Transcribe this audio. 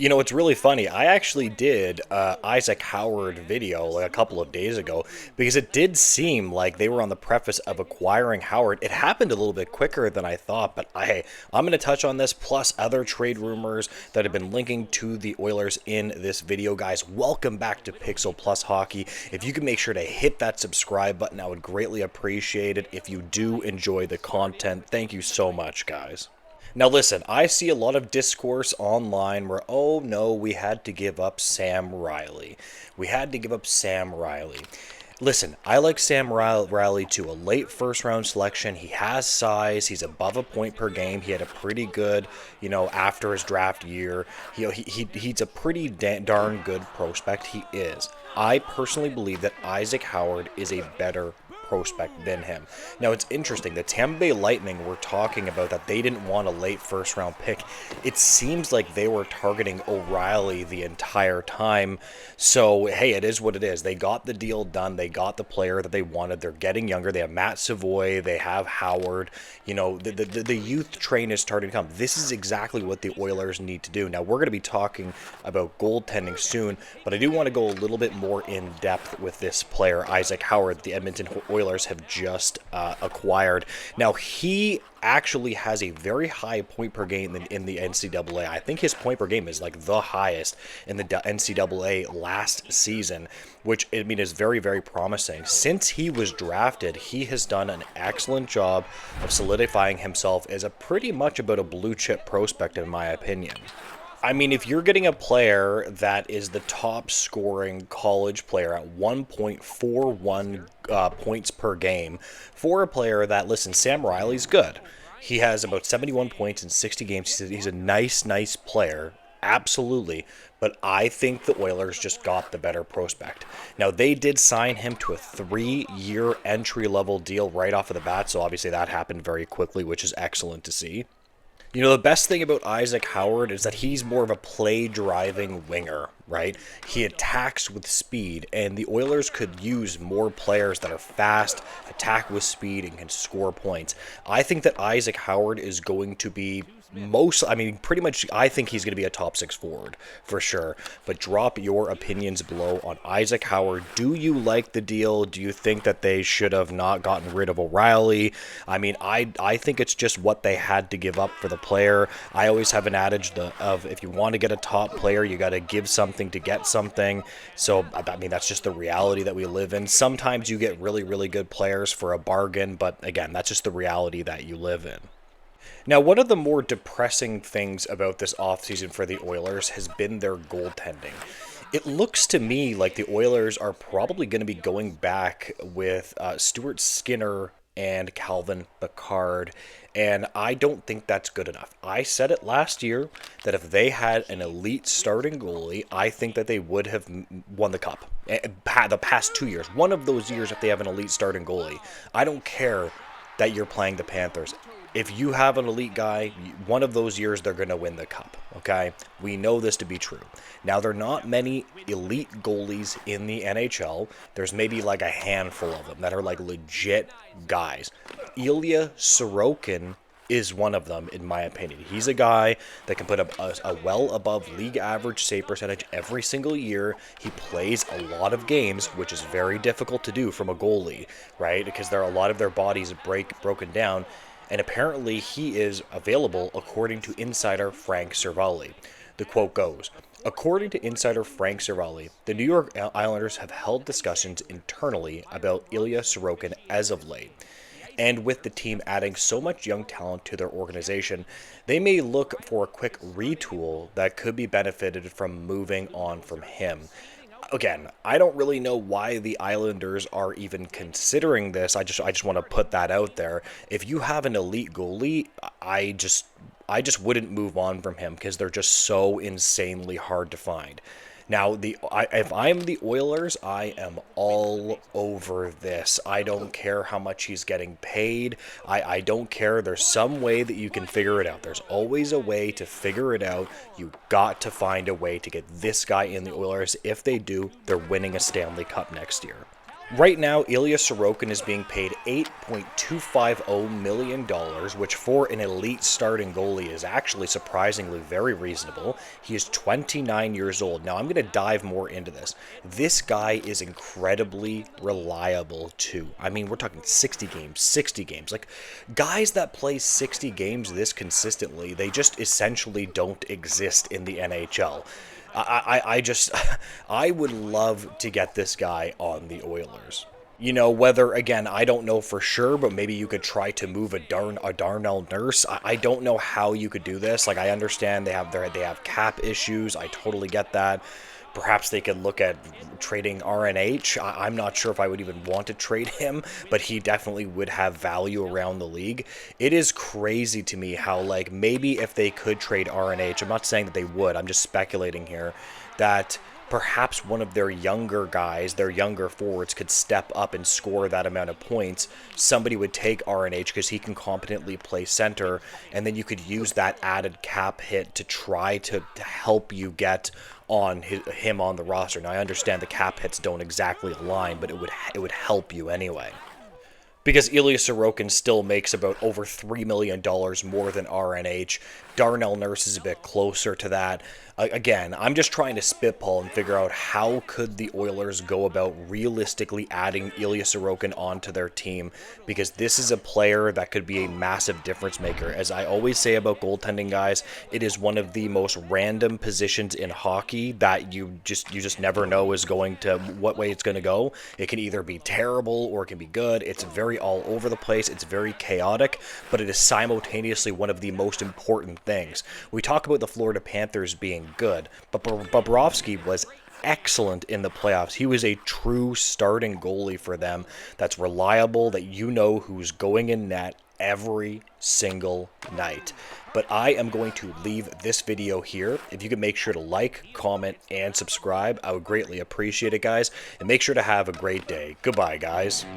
It's really funny. I actually did Isaac Howard video like a couple of days ago because it did seem like they were on the preface of acquiring Howard. It happened a little bit quicker than I thought, but I'm going to touch on this plus other trade rumors that have been linking to the Oilers in this video, guys. Welcome back to Pixel Plus Hockey. If you can make sure to hit that subscribe button, I would greatly appreciate it. If you do enjoy the content, thank you so much, guys. Now listen, I see a lot of discourse online where, oh no, we had to give up Sam Riley. We had to give up Sam Riley. Listen, I like Sam Riley too. A late first round selection. He has size. He's above a point per game. He had a pretty good, after his draft year. He's a pretty darn good prospect. He is. I personally believe that Isaac Howard is a better prospect than him. Now it's interesting, the Tampa Bay Lightning were talking about that they didn't want a late first round pick. It seems like they were targeting O'Reilly the entire time. So hey, it is what it is. They got the deal done. They got the player that they wanted. They're getting younger. They have Matt Savoy. They have Howard. The youth train is starting to come. This is exactly what the Oilers need to do. Now we're going to be talking about goaltending soon, but I do want to go a little bit more in depth with this player, Isaac Howard, the Edmonton Oilers have just acquired. Now, he actually has a very high point per game in the NCAA. I think his point per game is like the highest in the NCAA last season, which is very, very promising. Since he was drafted, he has done an excellent job of solidifying himself as pretty much about a blue chip prospect, in my opinion. If you're getting a player that is the top scoring college player at 1.41 points per game for a player that, listen, Sam Riley's good. He has about 71 points in 60 games. He's a nice player. Absolutely. But I think the Oilers just got the better prospect. Now, they did sign him to a 3-year entry-level deal right off of the bat, so obviously that happened very quickly, which is excellent to see. The best thing about Isaac Howard is that he's more of a play-driving winger, right? He attacks with speed, and the Oilers could use more players that are fast, attack with speed, and can score points. I think that Isaac Howard is going to be pretty much, I think he's going to be a top 6 forward for sure. But drop your opinions below on Isaac Howard. Do you like the deal? Do you think that they should have not gotten rid of O'Reilly? I think it's just what they had to give up for the player. I always have an adage of if you want to get a top player, you got to give something to get something. So, that's just the reality that we live in. Sometimes you get really, really good players for a bargain, but again, that's just the reality that you live in. Now, one of the more depressing things about this offseason for the Oilers has been their goaltending. It looks to me like the Oilers are probably going to be going back with Stuart Skinner and Calvin Pickard, and I don't think that's good enough. I said it last year that if they had an elite starting goalie, I think that they would have won the cup. The past 2 years, one of those years if they have an elite starting goalie. I don't care that you're playing the Panthers. If you have an elite guy, one of those years they're going to win the cup, okay? We know this to be true. Now, there are not many elite goalies in the NHL. There's maybe like a handful of them that are like legit guys. Ilya Sorokin is one of them, in my opinion. He's a guy that can put up a well above league average save percentage every single year. He plays a lot of games, which is very difficult to do from a goalie, right? Because there are a lot of their bodies broken down. And apparently he is available according to insider Frank Cervalli. The quote goes, according to insider Frank Cervalli, the New York Islanders have held discussions internally about Ilya Sorokin as of late. And with the team adding so much young talent to their organization, they may look for a quick retool that could be benefited from moving on from him. Again, I don't really know why the Islanders are even considering this. I just want to put that out there. If you have an elite goalie, I just wouldn't move on from him because they're just so insanely hard to find. Now, if I'm the Oilers, I am all over this. I don't care how much he's getting paid. I don't care. There's some way that you can figure it out. There's always a way to figure it out. You got to find a way to get this guy in the Oilers. If they do, they're winning a Stanley Cup next year. Right now, Ilya Sorokin is being paid $8.250 million, which for an elite starting goalie is actually surprisingly very reasonable. He is 29 years old. Now, I'm going to dive more into this. This guy is incredibly reliable, too. I mean, we're talking 60 games, 60 games. Like, guys that play 60 games this consistently, they just essentially don't exist in the NHL. I just, I would love to get this guy on the Oilers. You know, whether, again, I don't know for sure, but maybe you could try to move a Darnell Nurse. I don't know how you could do this. Like, I understand they have cap issues. I totally get that. Perhaps they could look at trading RNH. I'm not sure if I would even want to trade him, but he definitely would have value around the league. It is crazy to me how, like, maybe if they could trade RNH, I'm not saying that they would, I'm just speculating here, that perhaps one of their younger guys, their younger forwards, could step up and score that amount of points. Somebody would take RNH because he can competently play center, and then you could use that added cap hit to try to help you get on him on the roster. Now, I understand the cap hits don't exactly align, but it would help you anyway. Because Ilya Sorokin still makes about over $3 million more than RNH. Darnell Nurse is a bit closer to that. Again, I'm just trying to spitball and figure out how could the Oilers go about realistically adding Ilya Sorokin onto their team, because this is a player that could be a massive difference maker. As I always say about goaltending, guys, it is one of the most random positions in hockey that you just never know is going to what way it's going to go. It can either be terrible or it can be good. It's very all over the place. It's very chaotic, but it is simultaneously one of the most important things. We talk about the Florida Panthers being good, but Bobrovsky was excellent in the playoffs. He was a true starting goalie for them that's reliable, that you know who's going in net every single night. But I am going to leave this video here. If you could make sure to like, comment, and subscribe, I would greatly appreciate it, guys. And make sure to have a great day. Goodbye, guys.